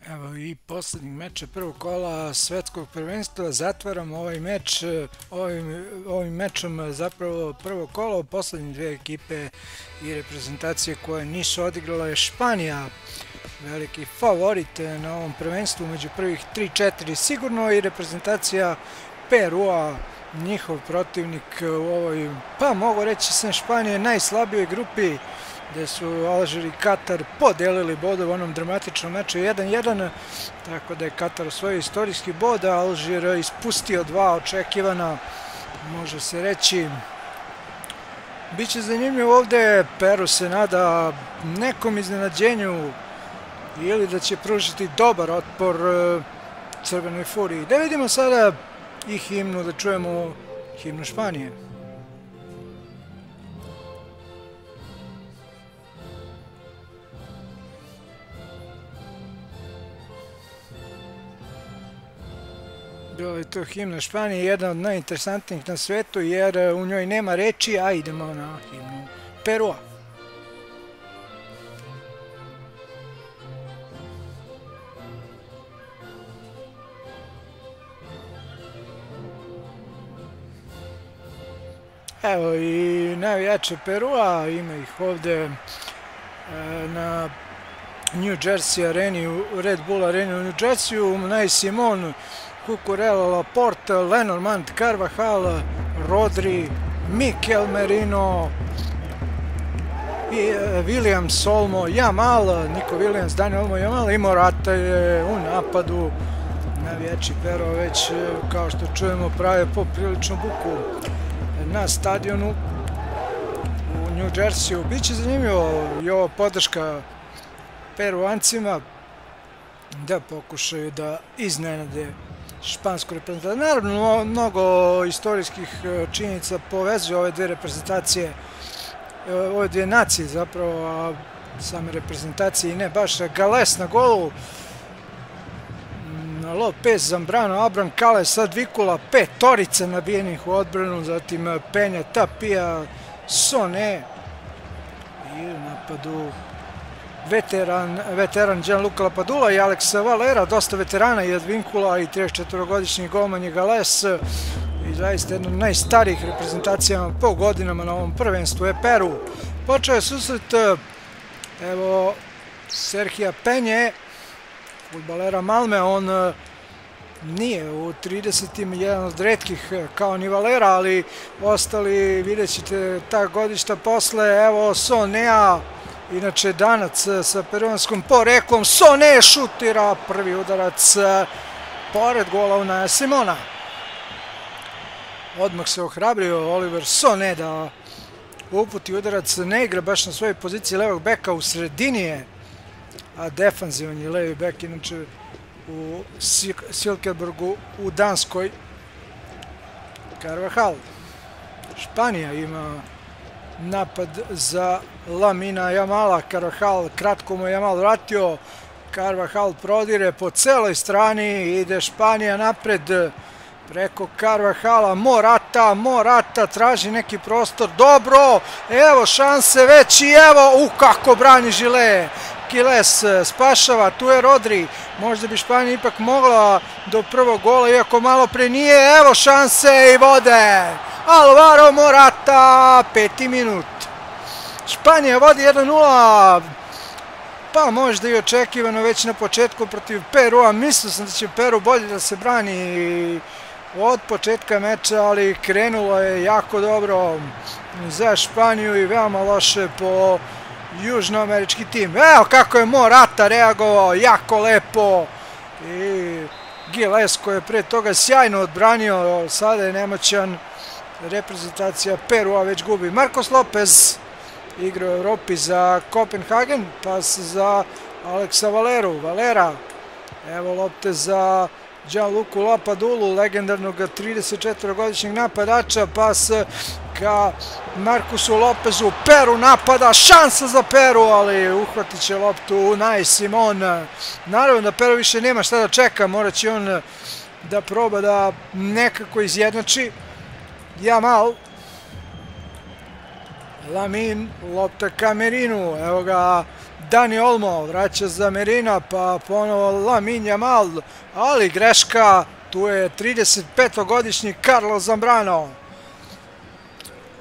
Evo i poslednjeg meča prvog kola svetskog prvenstva. Zatvaramo ovaj meč ovim mečom zapravo prvo kolo. Poslednje dve ekipe i reprezentacije koje nisu odigrale. Španija, veliki favorit na ovom prvenstvu, među prvih 3-4 sigurno, i reprezentacija Perua, njihov protivnik u ovoj, pa mogu reći sam Španije, najslabijoj grupi, gde su Alžir i Katar podelili bod u onom dramatičnom meču 1-1, tako da je Katar osvojio istorijski bod, a Alžir ispustio dva očekivana, može se reći. Biće zanimljivo ovde, Peru se nada nekom iznenađenju ili da će pružiti dobar otpor Crvenoj Furiji. Da vidimo sada i himnu, da čujemo himnu Španije. Bila je to himna Španije, jedna od najinteresantnijih na svetu, jer u njoj nema reči, a idemo na himnu Perua. Evo i navijače Perua, ima ih ovde na New Jersey areni, u Red Bull areni u New Jerseyu, Unai Simon, Cucurella, Laporte, Lenormand, Carvajal, Rodri, Mikel Merino, Williams, Olmo, Yamal, Nico Williams, Dani Olmo, Yamal i Morata je u napadu. Navijači Perua već, kao što čujemo, prave popriličnu buku na stadionu u New Jerseyu. Biće zanimljivo i ova podrška Peruancima da pokušaju da iznenade špansku reprezentaciju. Naravno, mnogo istorijskih činjenica povezuje ove dve reprezentacije, ove dve nacije zapravo, a same reprezentacije i ne baš. Gales na golu, Lopez, Zambrano, Abram, Kales, Advikula, petorica nabijenih u odbranu, zatim Penja, Tapia, Sone i u napadu veteran Gianluca Lapadula i Alex Valera, dosta veterana i Advincula i 34-godišnji golman je Gales, i zaista jedna od najstarijih reprezentacija po godinama na ovom prvenstvu je Peru. Počeo je susret, evo, Serhija Penje, fudbalera Malme. On nije u 30-im jedan od retkih kao ni Valera, ali ostali, vidjet ćete, ta godišta posle. Evo Sonea, inače Danac sa peruanskom poreklom. Sone šutira prvi udarac pored gola Unaja Simona. Odmah se ohrabrio Oliver Sone da uputi udarac, ne igra baš na svojoj poziciji levog beka, u sredini je, a defanzivan je levi bek, inače u Silkeborgu u Danskoj. Carvajal. Španija ima napad za Lamina Jamala. Carvajal, kratko mu je Jamal vratio. Carvajal prodire po celoj strani, ide Španija napred preko Carvajala. Morata traži neki prostor, dobro, evo šanse već i evo, kako brani Žile. Quiles spašava, tu je Rodri, možda bi Španija ipak mogla do prvog gola, iako malo pre nije. Evo šanse i vode Alvaro Morata, 5. minut. Španija vodi 1-0, pa možda i očekivano već na početku protiv Perua. Mislio sam da će Peru bolje da se brani od početka meča, ali krenulo je jako dobro za Španiju i veoma loše po južnoamerički tim. Evo kako je Morata reagovao, jako lepo, i Giles koji je pre toga sjajno odbranio, sada je nemoćan. Reprezentacija Perua već gubi. Marcos Lopez igra u Evropi za Kopenhagen, pas za Alexa Valeru. Valera, evo lopte za Gianluca Lapadulu, legendarnog 34-godišnjeg napadača, pas ka Marcusu Lopezu. Peru napada, šansa za Peru, ali uhvatit će loptu Unai Simon. Naravno da Peru više nema šta da čeka, morat će on da proba da nekako izjednači. Yamal, Lamin, lopta ka Merinu, evo ga Dani Olmo vraća za Merina, pa ponovo Lamine Yamal, ali greška, tu je 35-godišnji Carlos Zambrano.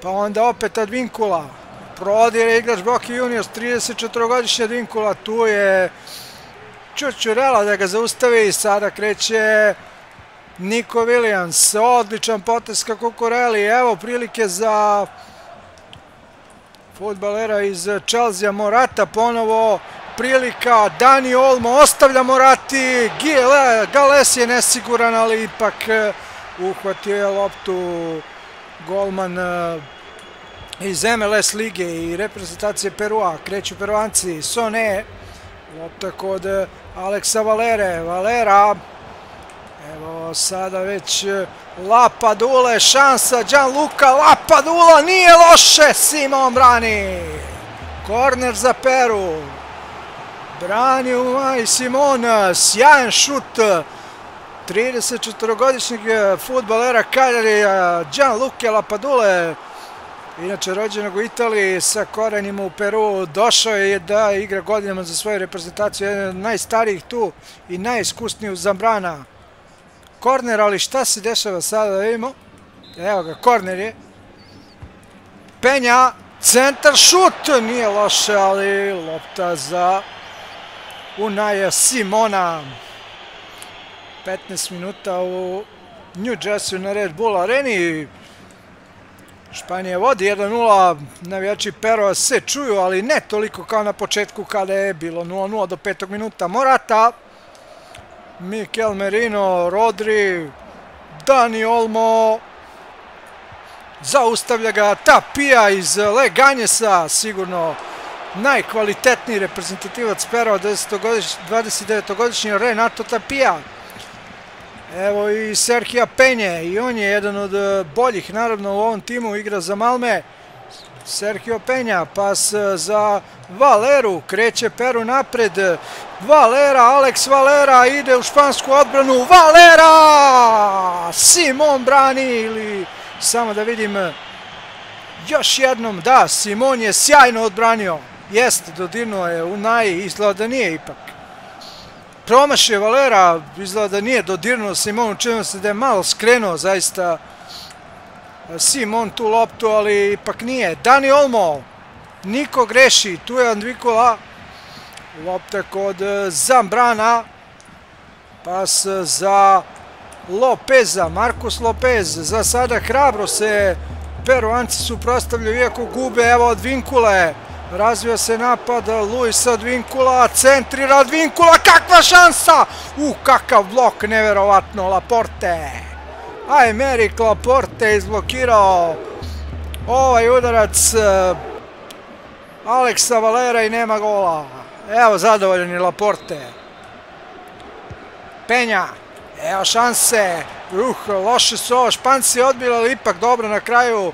Pa onda opet Advincula, prodire igrač Boca Juniors, 34-godišnji Advincula, tu je Čučurela da ga zaustavi, sada kreće Nico Williams, odličan potez ka Kukureli, evo prilike za fudbalera iz Chelsea, Morata ponovo prilika, Dani Olmo ostavlja Morati, Gales je nesiguran, ali ipak uhvatio je loptu golman iz MLS lige i reprezentacije Perua. Kreću Peruanci, Sone, lopta kod Aleksa Valere, Valera, evo sada već Lapadule, šansa, Gianluca Lapadula, nije loše, Simon brani, korner za Peru, brani Umaj Simon, sjajan šut 34-godišnjeg fudbalera Cagliarija Gianluca Lapadule, inače rođenog u Italiji sa korenima u Peru, došao je da igra godinama za svoju reprezentaciju, jedan od najstarijih tu i najiskusniji uz Zambrana. Korner, ali šta se dešava sada, da vidimo. Evo ga, korner je. Penja, centar, šut, nije loše, ali lopta za Unaja Simona. 15 minuta u New Jersey na Red Bull areni. Španija vodi 1-0, navijači Perua se čuju, ali ne toliko kao na početku kada je bilo 0-0 do 5. minuta. Morata, Mikel Merino, Rodri, Dani Olmo, zaustavlja ga Tapia iz Leganjesa, sigurno najkvalitetniji reprezentativac Perua, 29-godišnji Renato Tapia. Evo i Serhija Penje, i on je jedan od boljih naravno u ovom timu, igra za Malme. Serhio Penja, pas za Valeru, kreće Peru napred, Valera, Alex Valera ide u špansku odbranu, Valera! Simon brani, ili samo da vidim još jednom, da, Simon je sjajno odbranio, jeste, dodirnuo je Unai, izgleda da nije ipak. Promašio Valera, izgleda da nije dodirnuo Simonu, čini se da je malo skrenuo zaista Simon tu loptu, ali ipak nije. Dani Olmo, niko greši, tu je Advincula, lopta kod Zambrana, pas za Lopeza, Marcos Lopez, za sada hrabro se Peruanci suprotstavljaju iako gube, evo Advincule, razvija se napad, Luis Advincula, centrira Advincula, kakva šansa! Kakav blok, neverovatno, Laporte. Aymeric Laporte izblokirao ovaj udarac Aleksa Valera i nema gola. Evo zadovoljan je Laporte. Penja, evo šanse, loše su ovo, Španci odbili, ali ipak dobro na kraju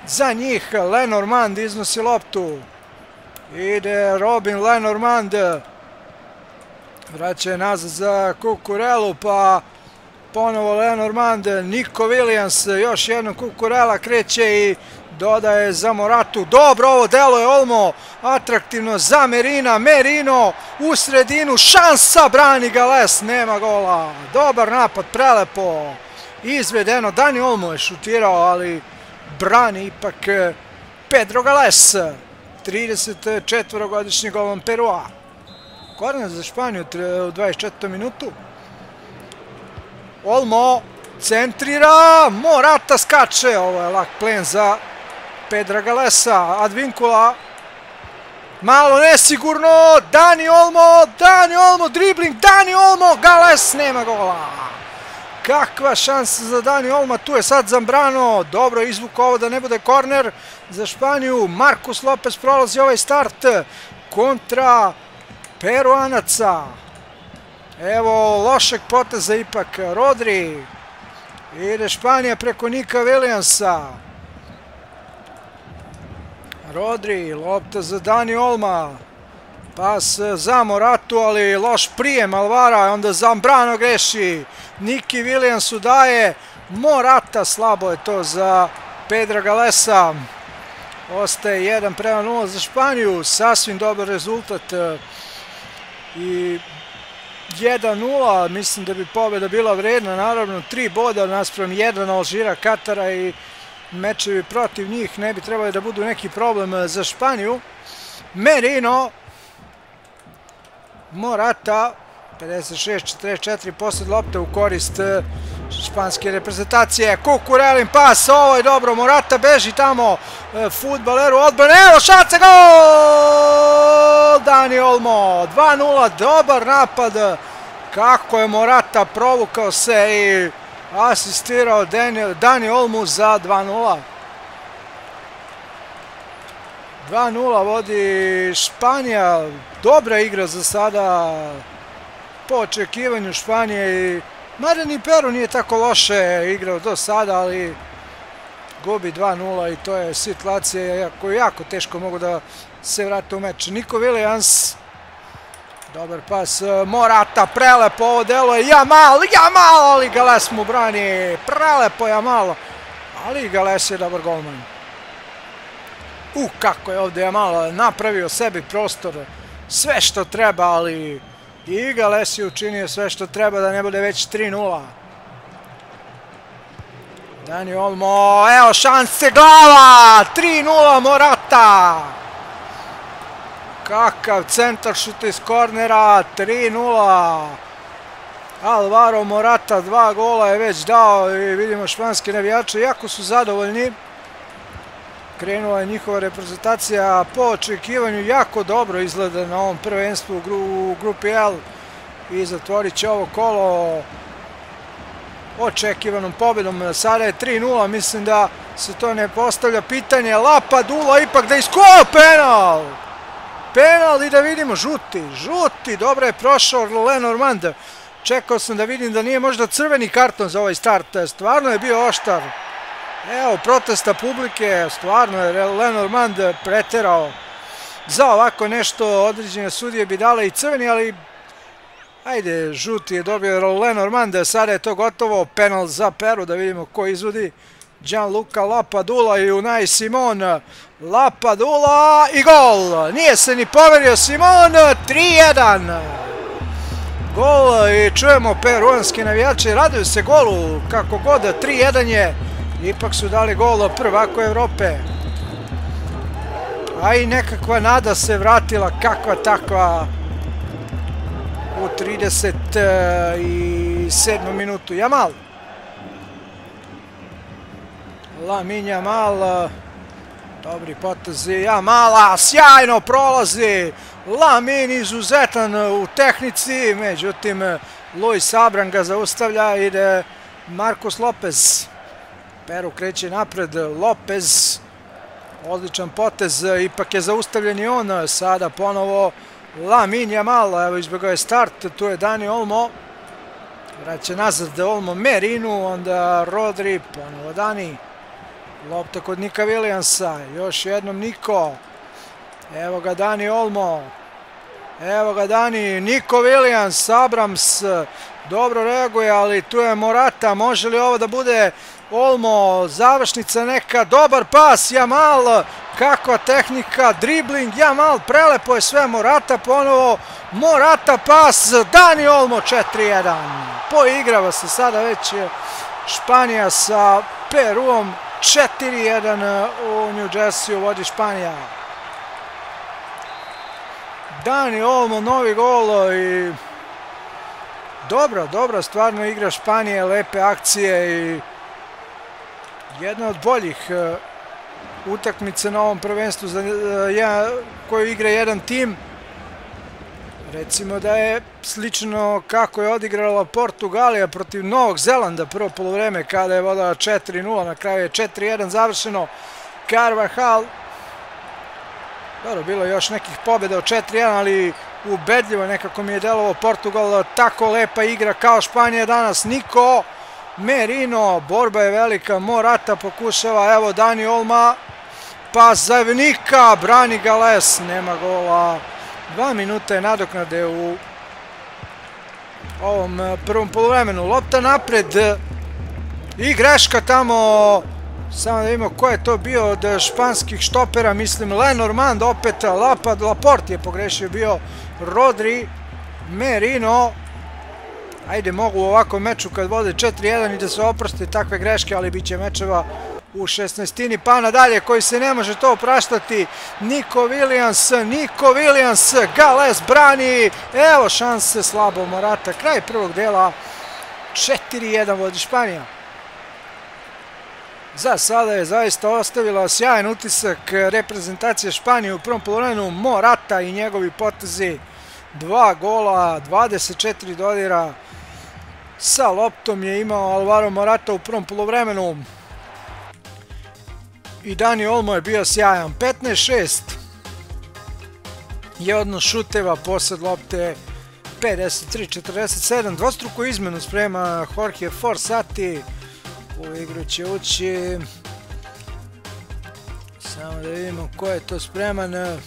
za njih. Lenormand iznosi loptu, ide Robin Lenormand, vraća je nazad za Kukurelu, pa ponovo Lenormand, Nico Williams, još jednom Kukurela kreće i dodaje za Moratu. Dobro ovo delo je Olmo, atraktivno za Merina, Merino u sredinu, šansa, brani Gales, nema gola. Dobar napad, prelepo izvedeno, Dani Olmo je šutirao, ali brani ipak Pedro Gales, 34-godišnji golman Perua. Korner za Španiju u 24. minutu. Olmo centrira, Morata skače, ovo je lak plen za Pedra Galesa. Advincula, malo nesigurno, Dani Olmo, dribling, Dani Olmo, Gales, nema gola. Kakva šansa za Dani Olma, tu je sad Zambrano, dobro izvuk ovo da ne bude korner za Španiju. Marcos Lopez prolazi ovaj start kontra Peruanaca. Evo lošeg poteza ipak, Rodri, ide Španija preko Nika Williamsa. Rodri, lopta za Dani Olma, pas za Moratu, ali loš prijem Alvara, onda Zambrano greši, Niki Williamsu daje, Morata, slabo je to za Pedra Galesa. Ostaje 1:0 za Španiju, sasvim dobar rezultat i 1:0, mislim da bi pobjeda bila vredna, naravno 3 boda naspram 1 Alžira, Katara i mečevi protiv njih ne bi trebali da budu neki problem za Španiju. Merino, Morata, 56-44 posled lopte u korist španske reprezentacije. Kukurelin pas, ovo je dobro, Morata beži tamo fudbaleru odbrane, evo šanse, gol! Dani Olmo, 2:0, dobar napad, kako je Morata provukao se i asistirao Dani Olmu za 2:0. 2:0 vodi Španija, dobra igra za sada po očekivanju Španije i mada ni Peru nije tako loše igrao do sada, ali gubi 2:0 i to je situacija koju jako teško mogu da se vrate u meč. Nico Williams, dobar pas, Morata, prelepo ovo delo je Yamal, ali Gales mu brani, prelepo Yamal, ali Gales je dobar golman. Kako je ovdje Yamal napravio sebi prostor, sve što treba, ali i Gales je učinio sve što treba da ne bude već 3:0. Dani Olmo, evo šanse, glava, 3:0 Morata. Kakav centar šut iz kornera, 3:0. Alvaro Morata 2 gola je već dao i vidimo španske navijače jako su zadovoljni. Krenula je njihova reprezentacija po očekivanju jako dobro izgleda na ovom prvenstvu u grupi L i zatvorit će ovo kolo očekivanom pobjedom. Sada je 3:0, mislim da se to ne postavlja pitanje. Lapadula ipak da iskola penal! Penal i da vidimo žuti, dobro je prošao Lenormand. Čekao sam da vidim da nije možda crveni karton za ovaj start, stvarno je bio oštar. Evo protesta publike, stvarno je Lenormand preterao. Za ovako nešto određene sudije bi dale i crveni, ali ajde, žuti je dobio Lenormand, sada je to gotovo, penal za Peru, da vidimo ko izvodi. Gianluca Lapadula i Unai Simon, Lapadula i gol, nije se ni poverio Simon, 3:1. Gol i čujemo peruanske navijače, raduju se golu, kako god, 3:1 je. Ipak su dali gol prvako Evrope. A i nekakva nada se vratila, kakva takva, u 37. minutu. Yamal. Lamine Yamal. Dobri potezi Yamala. Sjajno prolazi. Lamine izuzetan u tehnici. Međutim, Luis Abram ga zaustavlja. Ide Marcos Lopez. Peru kreće napred, Lopez, odličan potez, ipak je zaustavljen i on, sada ponovo Lamine Yamal, evo izbjegao je start, tu je Dani Olmo, vraća nazad Olmo Merinu, onda Rodri, ponovo Dani, lopta kod Nika Williamsa, još jednom Niko, evo ga Dani Olmo, evo ga Dani, Nico Williams, Abrams, dobro reaguje, ali tu je Morata, može li ovo da bude Olmo, završnica neka, dobar pas, Yamal, kakva tehnika, dribling, Yamal, prelepo je sve, Morata ponovo, Morata pas, Dani Olmo, 4:1. Poigrava se sada već Španija sa Peruom, 4:1 u New Jersey vodi Španija. Dani Olmo, novi gol i dobra stvarno igra Španije, lepe akcije i jedna od boljih utakmica na ovom prvenstvu koju igra jedan tim. Recimo da je slično kako je odigrala Portugalija protiv Novog Zelanda prvo poluvreme kada je vodila 4:0, na kraju je 4:1 završeno. Carvajal, dobro, bilo je još nekih pobjeda od 4:1, ali ubedljivo nekako mi je delovao Portugal, tako lepa igra kao Španija danas. Nico Merino, borba je velika, Morata pokušava, evo Dani Olmo, pas za Nika, brani Gales, nema gola. 2 minuta je nadoknade u ovom prvom poluvremenu. Lopta napred i greška tamo Samo da vidimo ko je to bio od španskih štopera, mislim Lenormand, opet Laporte je pogrešio, bio Rodri, Merino. Ajde, mogu u ovakvom meču kad vode 4-1 i da se oproste takve greške, ali bit će mečeva u 16. pa nadalje koji se ne može to opraštati. Nico Williams, Gales brani, evo šanse, slabo Morata, kraj prvog dela, 4-1 vodi Španija. Za sada je zaista ostavila sjajan utisak reprezentacije Španije u prvom poluvremenu. Morata i njegovi potezi, 2 gola, 24 dodira sa loptom je imao Alvaro Morata u prvom poluvremenu. I Dani Olmo je bio sjajan, 15-6 je odnos šuteva, posed lopte 53-47, dvostruku izmenu sprema Jorge Fossati. U igru će ući, samo da vidimo ko je to spreman,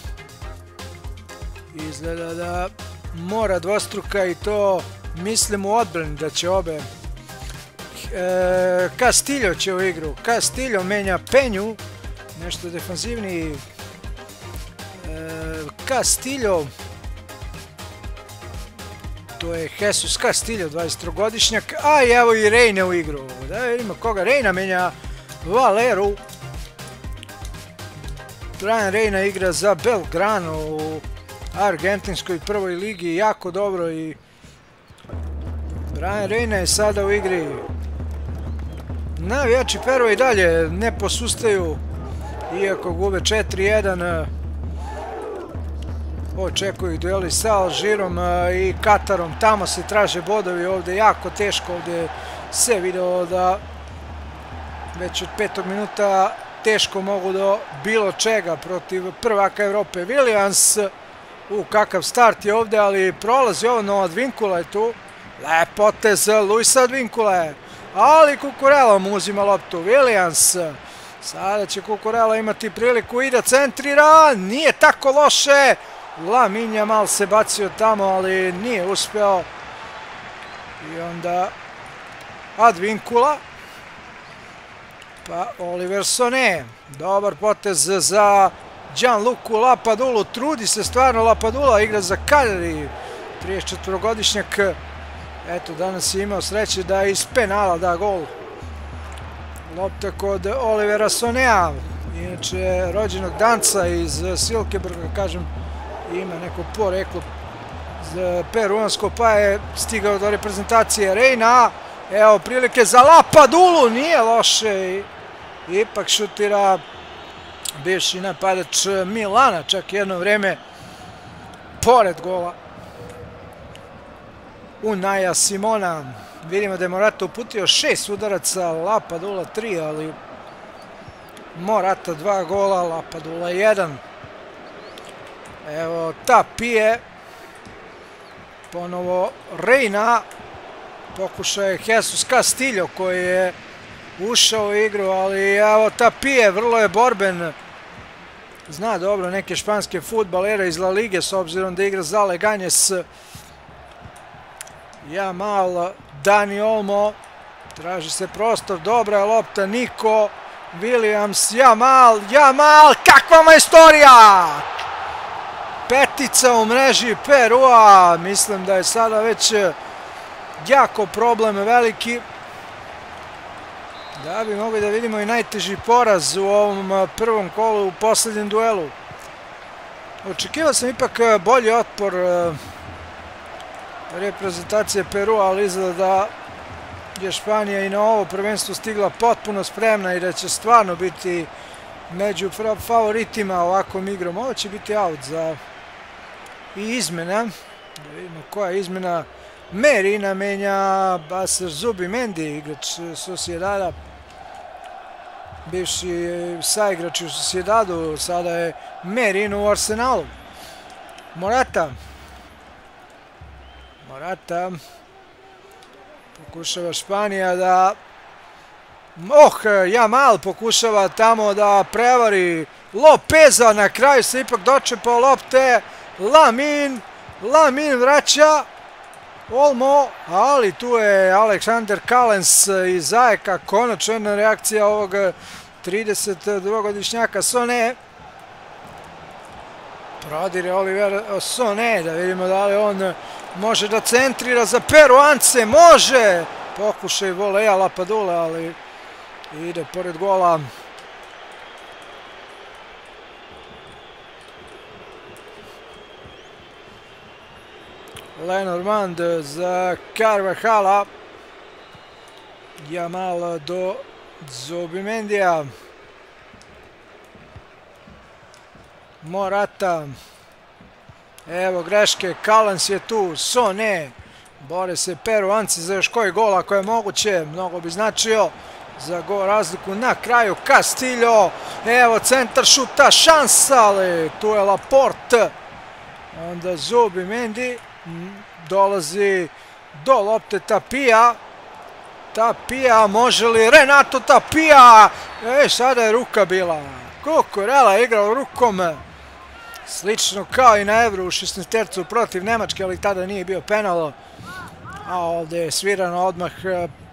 izgleda da mora dvostruka i to mislim u odbrani da će obe. Castillo će u igru, Castillo menja Penju, nešto defanzivniji, Castillo, to je Jesus Castillo, 23-godišnjak, a evo i Reina u igru, da vidimo koga Reina menja, Valeru. Brian Reina igra za Belgrano u argentinskoj prvoj ligi, jako dobro i Brian Reina je sada u igri. Navijači Perua i dalje ne posustaju, iako gube 4-1, očekuju ih dueli sa Alžirom i Katarom, tamo se traže bodovi, ovdje jako teško, ovdje se video da već od 5. minuta teško mogu do bilo čega protiv prvaka Evrope. Williams, kakav start je ovdje, ali prolazi ovo, no Advincula je tu, lep potez Luisa Advincula, ali Cucurella mu uzima loptu. Williams, sada će Cucurella imati priliku i da centrira, nije tako loše, Lamine Yamal se bacio tamo, ali nije uspeo. I onda Advincula, pa Oliver Soné, dobar potez za Gianluca Lapadulu, trudi se stvarno Lapadula, igra za Cagliari, 34-godišnjak, eto danas je imao sreće da iz penala da gol. Lopta kod Olivera Sonea, inače rođenog danca iz Silkeborga, kažem, ima neko poreklo peruansko, pa je stigao do reprezentacije. Reina, evo prilike za Lapadulu, nije loše, ipak šutira bivši napadač Milana, čak jedno vreme pored gola Unaja Simona. Vidimo da je Morata uputio 6 udaraca, Lapadula 3, ali Morata 2 gola, Lapadula 1. Evo Tapije, ponovo Reina, pokušaj Jesus Castillo koji je ušao u igru, ali evo Tapije, vrlo je borben, zna dobro neke španske fudbalere iz La Lige s obzirom da igra za Leganés. Yamal, Dani Olmo, traži se prostor, dobra je lopta, Nico Williams, Yamal, kakva majstorija! Petica u mreži Perua, mislim da je sada već jako problem veliki, da bi mogli da vidimo i najteži poraz u ovom prvom kolu u posljednjem duelu. Očekivao sam ipak bolji otpor reprezentacije Perua, ali izgleda da je Španija i na ovo prvenstvo stigla potpuno spremna i da će stvarno biti među favoritima ovakvom igrom. Ovo će biti out za i izmena, da vidimo koja je izmena. Merina menja Baser Zubimendi, igrač Sociedada, bivši saigrač u Sociedadu, sada je Merino u Arsenalu. Morata, pokušava Španija da, Yamal pokušava tamo da prevari Lopeza, na kraju se ipak dočepao lopte, Lamine vraća, Olmo, ali tu je Alexander Callens iz Ajeka, konačna reakcija ovog 32-godišnjaka Sone. Prodire Oliver Sone, da vidimo da li on može da centrira za Peruance, može! Pokušaj voleja Lapadule, ali ide pored gola. Lenormand za Carvajala. Jamal do Zubimendija. Morata. Evo greške, Kalans je tu, Sone. Bore se Peruanci za još koji gol ako je moguće. Mnogo bi značio za gol razliku na kraju. Castillo. Evo centar šuta, šansa, ali tu je Laporte. Onda Zubimendi. Dolazi do lopte Tapia. Tapia, može li Renato Tapia? Sada je ruka bila. Kukurela igrao rukom. Slično kao i na Evru u 16-tercu protiv Nemačke, ali tada nije bio penal. A ovdje je svirano odmah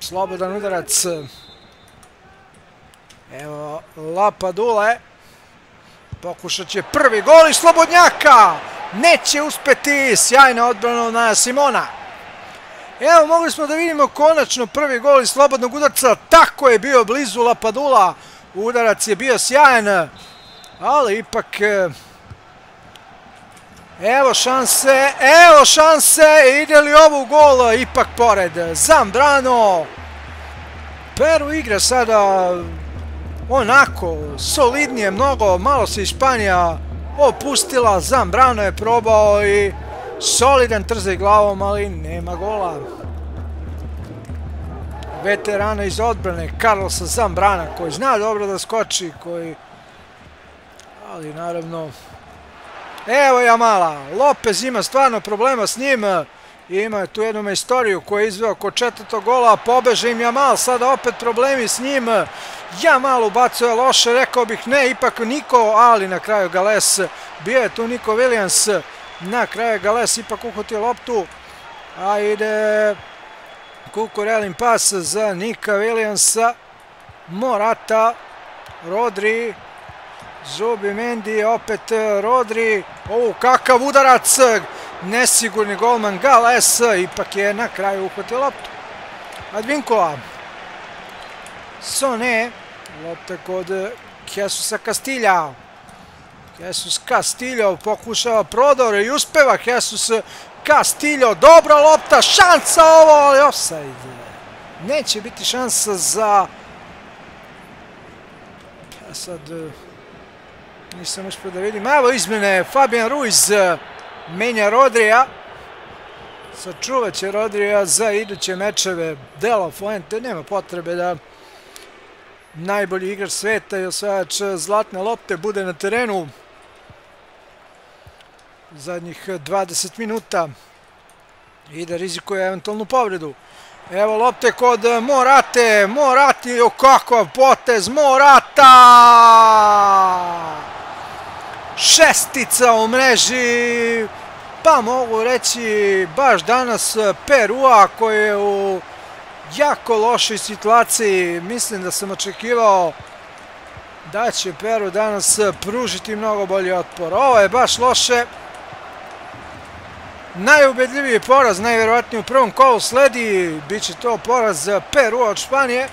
slobodan udarac. Evo Lapadule. Pokušat će prvi gol i Slobodnjaka. Neće uspeti, sjajna odbrana na Simona. Evo mogli smo da vidimo konačno prvi gol iz slobodnog udarca. Tako je bio blizu Lapadula. Udarac je bio sjajan. Ali ipak... Evo šanse, ide li ovo gol, ipak pored, Zambrano. Peru igra sada onako, solidnije mnogo, malo se Španija opustila, Zambrano je probao i solidan trzaj glavom, ali nema gola. Veterana iz odbrane, Carlosa Zambrana, koji zna dobro da skoči, ali naravno... Evo Jamala, Lopez ima stvarno problema s njim, ima tu jednu istoriju koju je izveo kod četvrtog gola, pobeže im Jamal, sada opet problemi s njim, Jamal ubacuje loše, rekao bih ne, ipak Niko, ali na kraju Gales, bio je tu Niko Williams, na kraju Gales ipak uhvatio loptu, a ide Kukurelin pas za Nika Williamsa, Morata, Rodri, Zubimendi, opet Rodri, kakav udarac, nesigurni golman Gales, ipak je na kraju uhvatio loptu. Advinkova, Sone, lopta kod Jesusa Castilla. Jesus Castillo pokušava prodor i uspeva Jesus Castillo, dobra lopta, šansa ovo, ali ofsajd. Neće biti šansa za... Sad... Nisam uspio da vidim. Evo izmene, Fabian Ruiz menja Rodrija. Sačuvat će Rodrija za iduće mečeve. De La Fuente, nema potrebe da najbolji igrač sveta i osvajač zlatne lopte bude na terenu zadnjih 20 minuta i da rizikuje eventualnu povredu. Evo lopte kod Morate, Morati, kakav potez, Morata! Šestica u mreži, pa mogu reći baš danas Perua koji je u jako lošoj situaciji. Mislim da sam očekivao da će Peru danas pružiti mnogo bolji otpor. Ovo je baš loše. Najubedljiviji poraz, najvjerovatnije u prvom kolu sledi, bit će to poraz Perua od Španije.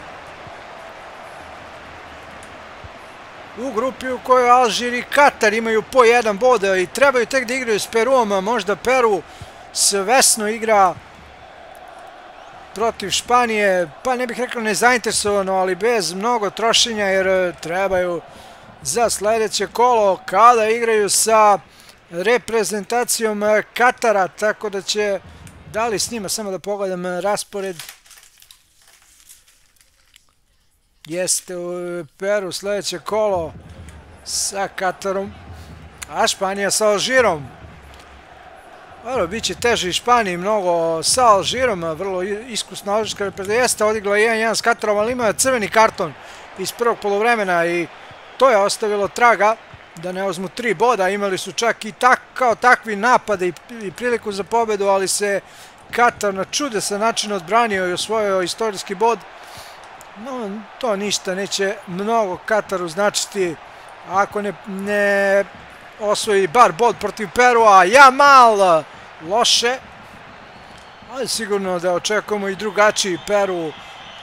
U grupi u kojoj Alžir i Katar imaju po jedan bod i trebaju tek da igraju s Peruom, možda Peru svesno igra protiv Španije, pa ne bih rekao nezainteresovano, ali bez mnogo trošenja jer trebaju za sljedeće kolo kada igraju sa reprezentacijom Katara, tako da će, da li s njima, samo da pogledam raspored. Jeste u Peru sljedeće kolo sa Katarom, a Španija sa Alžirom. Dobro, bit će teže i Španiji mnogo sa Alžirom, vrlo iskusna alžirska reprezentacija, jeste odigla 1-1 s Katarom, ali ima crveni karton iz prvog poluvremena i to je ostavilo traga da ne uzmu 3 boda. Imali su čak i kao takvi napade i priliku za pobedu, ali se Katar na čudesan način odbranio i osvojio istorijski bod. No, to ništa neće mnogo Kataru značiti ako ne osvoji bar bod protiv Perua. Jamal, loše, ali sigurno da očekujemo i drugačiji Peru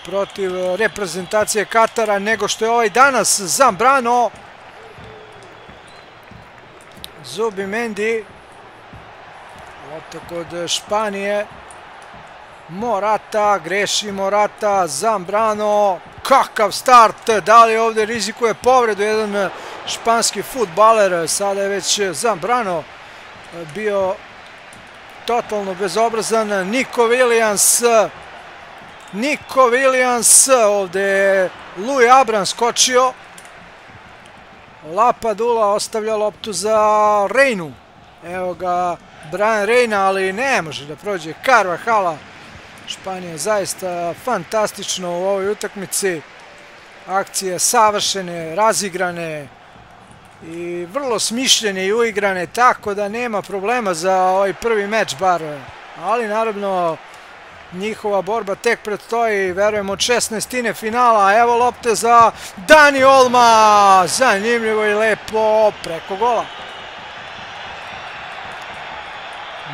protiv reprezentacije Katara nego što je ovaj danas. Zambrano, Zubimendi, lopta kod Španije, Morata, greši Morata, Zambrano, kakav start, da li ovdje rizikuje povredu jedan španski fudbaler, sada je već Zambrano bio totalno bezobrazan. Nico Williams, ovdje je Louis Abram skočio, Lapadula ostavlja loptu za Reinu, evo ga Brian Reina, ali ne može da prođe Carvahala. Španija je zaista fantastično u ovoj utakmici, akcije savršene, razigrane i vrlo smišljene i uigrane, tako da nema problema za ovaj prvi meč bar, ali naravno njihova borba tek predstoji, verujem od 16. finala. Evo lopte za Dani Olma, zanimljivo i lepo preko gola.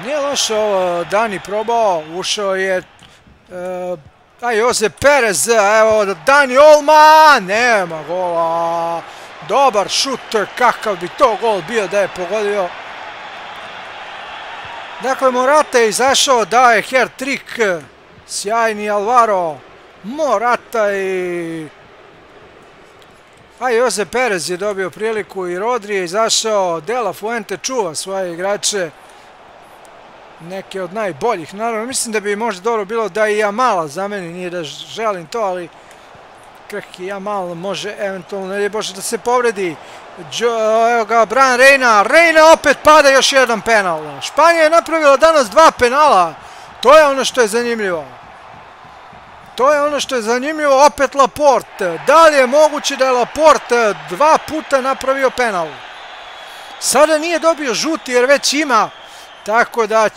Nije loše ovo Dani probao, ušao je Jose Perez, evo Dani Olma, nema gola. Dobar šut, kakav bi to gol bio da je pogodio. Dakle, Morata je izašao, daje hat-trick, sjajni Alvaro Morata i Jose Perez je dobio priliku i Rodri je izašao. De La Fuente čuva svoje igrače, neke od najboljih. Naravno, mislim da bi možda dobro bilo da i Jamala zameni, nije da želim to, ali krhki Jamal može eventualno, ne je Bože da se povredi. Evo ga Brian Reina opet pada, još jedan penal. Španija je napravila danas 2 penala, to je ono što je zanimljivo. Opet Laporte. Da li je moguće da je Laporte 2 puta napravio penal? Sada nije dobio žuti jer već ima, tako da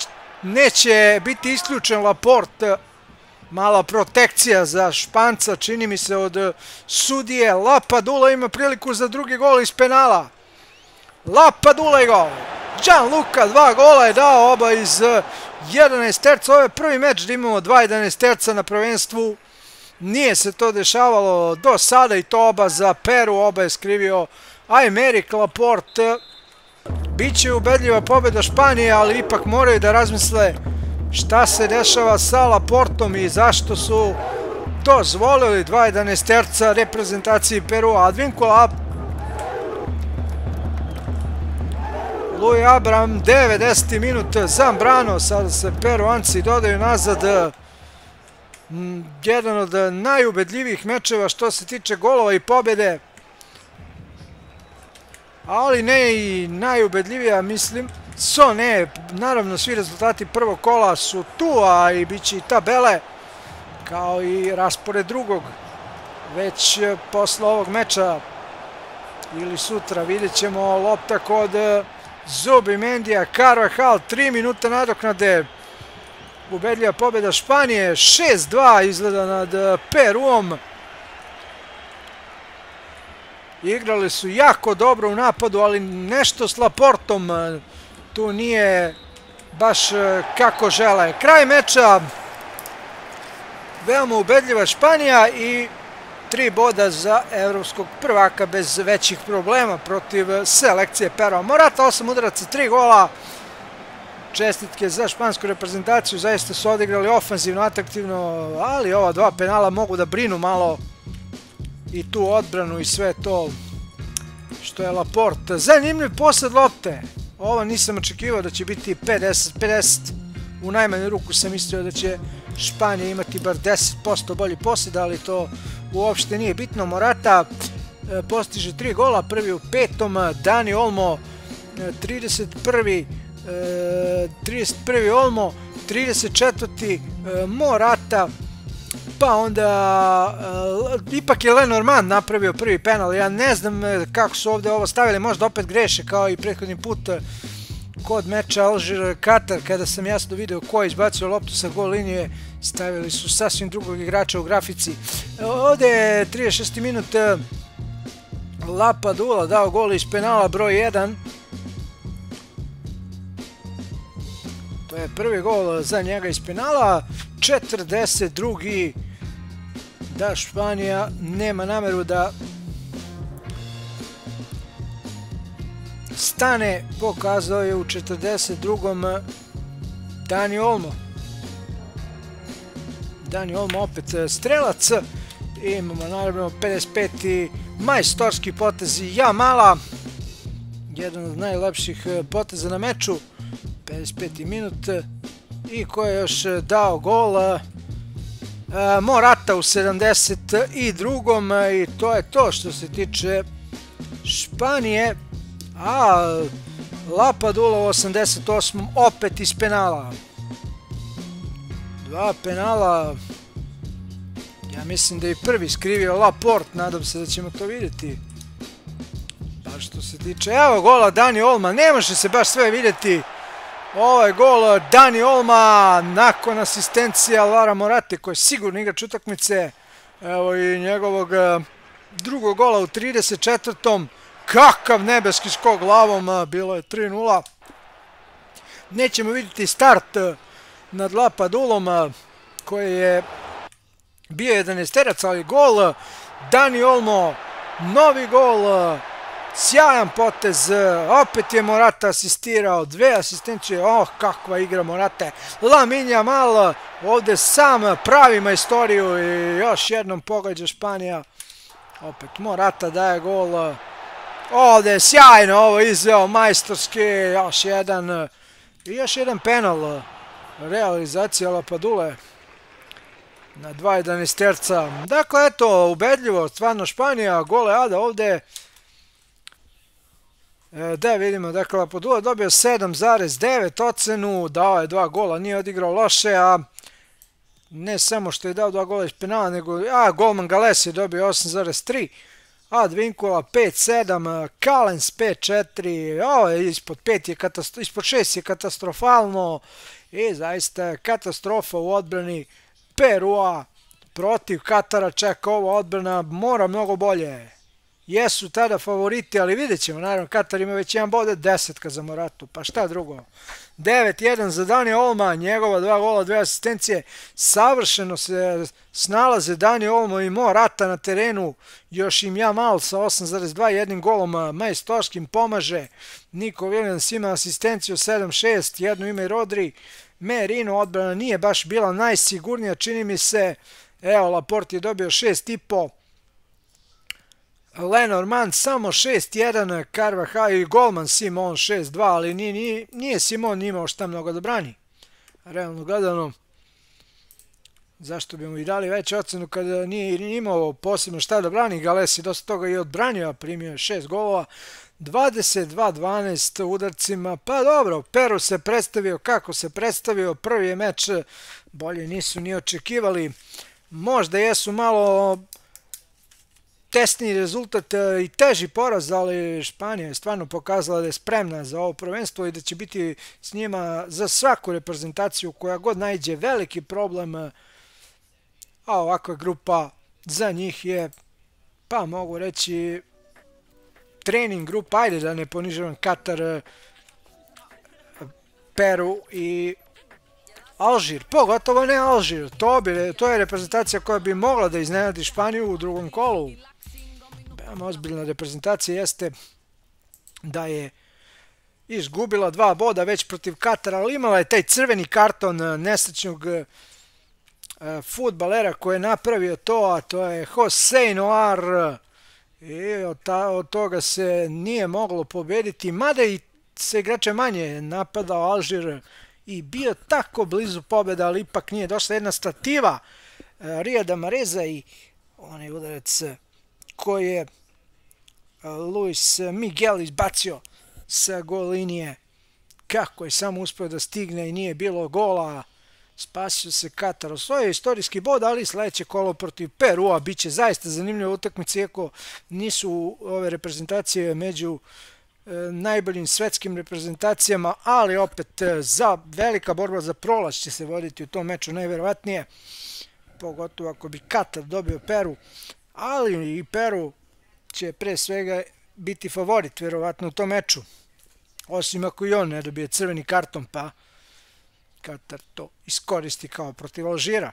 neće biti isključen Laporte. Mala protekcija za Španca, čini mi se, od sudije. Lapadula ima priliku za drugi gol iz penala. Lapadula i gol. Gianluca 2 gola je dao, oba iz 11 terca. Ovo je prvi meč da imamo 2 11 terca na prvenstvu. Nije se to dešavalo do sada i to oba za Peru. Oba je skrivio Aymeric Laporte. Biće ubedljiva pobjeda Španije, ali ipak moraju da razmisle šta se dešava sa Laportom i zašto su dozvolili 2 11 terca reprezentaciji Perua. Advincula, Louis Abram, 90. minut, Zambrano, sada se Peruanci dodaju nazad. Jedan od najubedljivijih mečeva što se tiče golova i pobjede, ali ne i najubedljivija, mislim. Naravno svi rezultati prvog kola su tu, a i bit će i tabele, kao i raspored drugog, već posle ovog meča ili sutra. Vidjet ćemo lopta kod Zubimendija, Carvajal, 3 minuta nadoknade, ubedljiva pobjeda Španije, 6-2 izgleda nad Peruom. Igrali su jako dobro u napadu, ali nešto s Laportom tu nije baš kako žele. Kraj meča, veoma ubedljiva Španija i 3 boda za evropskog prvaka bez većih problema protiv selekcije Perua. Morata 8 udaraca, 3 gola. Čestitke za špansku reprezentaciju, zaista su odigrali ofanzivno, atraktivno, ali ova 2 penala mogu da brinu malo i tu odbranu i sve to što je Laporte. Zanimljiv posed lopte. Ovo nisam očekivao da će biti 50-50. U najmanju ruku sam mislio da će Španija imati bar 10% bolji posed, ali to uopšte nije bitno. Morata postiže 3 gola, prvi u 5. Dani Olmo 31. Olmo, 34. Morata, pa onda ipak je Lenormand napravio prvi penal. Ja ne znam kako su ovdje ovo stavili, možda opet greše kao i prethodni put kod meča Alžir-Katar, kada sam jasno video ko je izbacio loptu sa gol linije, stavili su sasvim drugog igrača u grafici. Ovdje je 36. minut, Lapadula dao gol iz penala broj 1. To je prvi gol za njega iz penala. 42. da Španija nema nameru da stane, pokazao je u 42. Dani Olmo. Dani Olmo opet strelac. Imamo naravno 55. majstorski potez Jamala. Jedan od najlepših poteza na meču. 55. minut. I ko je još dao gol? Morata u 72. I to je to što se tiče Španije. A Lapadula u 88. opet iz penala. Dva penala. Ja mislim da je prvi skrivio Laport. Nadam se da ćemo to vidjeti. Baš što se tiče. Evo gola Dani Olma. Ne može se baš sve vidjeti. Ovo je gol Dani Olma nakon asistencija Alvara Morate, koji je sigurno igrač utakmice. Evo i njegovog drugog gola u 34. Kakav nebeski skok glavom, bilo je 3:0. Nećemo vidjeti start nad Lapadulom, koji je bio 11-terac, ali gol Dani Olmo, novi gol, sjajan potez, opet je Morata asistirao, 2 asistencije, kakva igra Morate. Lamine Yamal ovdje sam pravi majstoriju i još jednom pogađa Španija. Opet Morata daje gol. Ovdje je sjajno ovo izveo, majstorski, još jedan penal. Realizacija Lapadule na 2 11-terca. Dakle, eto, ubedljivo, stvarno Španija, goleada ovdje. Da vidimo, dakle, Lapadula dobio 7,9 ocenu, dao je 2 gola, nije odigrao loše, a ne samo što je dao 2 gola iz penala, nego golman Gales je dobio 8,3. Advincula 5-7, Kalens 5-4, ovo je ispod 6 je katastrofalno i zaista katastrofa u odbrani Perua protiv Katara. Čeka ova odbrana, mora mnogo bolje. Jesu tada favoriti, ali vidjet ćemo, naravno Katar ima već 1 bod, 10 za Moratu, pa šta drugo. 9-1 za Dani Olma, njegova 2 gola, 2 asistencije, savršeno se snalaze Dani Olmo i Morata na terenu, još im Yamal sa 8,2, jednim golom majstorskim pomaže, Nico Williams ima asistenciju 7-6, jedno ime Rodri, Merino, odbrana nije baš bila najsigurnija, čini mi se, evo Laporte je dobio 6,5, Lenormand samo 6-1, Carvajal i golman Simon 6-2, ali nije Simon imao šta mnogo da brani. Realno gledano, zašto bi mu i dali veću ocenu kada nije imao posebno šta da brani. Gales je dosta toga i odbranio, primio je 6 golova, 22-12 udarcima. Pa dobro, Peru se predstavio kako se predstavio, prvi je meč, bolje nisu ni očekivali. Možda jesu malo tesniji rezultat i teži poraz, ali Španija je stvarno pokazala da je spremna za ovo prvenstvo i da će biti s njima za svaku reprezentaciju koja god naiđe veliki problem. A ovakva grupa za njih je, pa mogu reći, trening grupa, ajde da ne ponižavam Katar, Peru i Alžir, pogotovo ne Alžir, to je reprezentacija koja bi mogla da iznenadi Španiju u drugom kolu. Veoma ozbiljna reprezentacija jeste da je izgubila 2 boda već protiv Katara, ali imala je taj crveni karton nesrećnog fudbalera koji je napravio to, a to je Jose Noar, i od toga se nije moglo pobediti, mada i se igrače manje napadao Alžir i bio tako blizu pobjeda, ali ipak nije došla jedna stativa Riyada Mahreza i onaj udarac koji je Luis Miguel izbacio sa gol linije. Kako je samo uspio da stigne i nije bilo gola, spasio se Katar. Osvojio istorijski bod, ali sledeće kolo protiv Perua biće zaista zanimljiva utakmica, iako nisu ove reprezentacije među najboljim svetskim reprezentacijama, ali opet velika borba za prolaz će se voditi u tom meču najverovatnije, pogotovo ako bi Katar dobio Peru, ali i Peru će pre svega biti favorit verovatno u tom meču, osim ako i on ne dobije crveni karton, pa Katar to iskoristi kao protiv Alžira.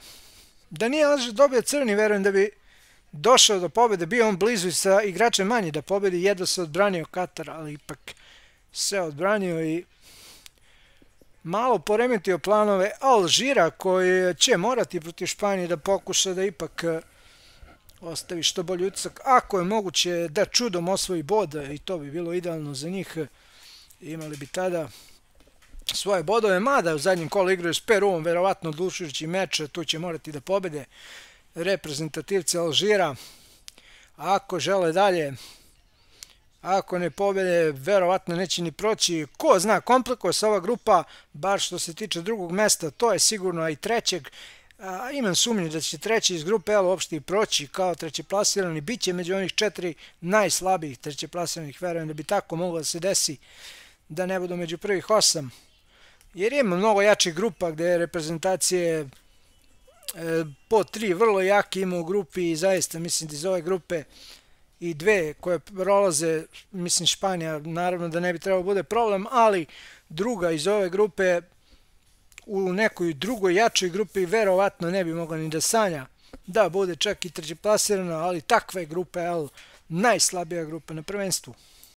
Da nije Alžir dobio crveni, verujem da bi došao do pobjede, bio on blizu i sa igračem manje da pobjedi, jedva se odbranio Katar, ali ipak se odbranio i malo poremetio planove Alžira, koji će morati protiv Španije da pokuša da ipak ostavi što bolji utisak, ako je moguće da čudom osvoji bod, i to bi bilo idealno za njih, imali bi tada svoje bodove, mada u zadnjem kolu igraju s Peruom, verovatno odlučujući meč, tu će morati da pobede reprezentativci Alžira, ako žele dalje, ako ne pobede, verovatno neće ni proći, ko zna, komplikuje se ova grupa, bar što se tiče drugog mesta, to je sigurno, a i trećeg, imam sumnju da će treći iz grupe L uopšte i proći kao trećeplasirani, bit će među onih 4 najslabijih trećeplasiranih, verujem da bi tako moglo da se desi, da ne budu među prvih 8, jer ima mnogo jačih grupa gde reprezentacije po 3 vrlo jaki ima u grupi i zaista mislim da iz ove grupe i 2 koje prolaze, mislim Španija naravno da ne bi trebalo bude problem, ali druga iz ove grupe u nekoj drugoj jačoj grupi verovatno ne bi mogla ni da sanja da bude čak i trećeplasirana, ali takve grupe L najslabija grupa na prvenstvu.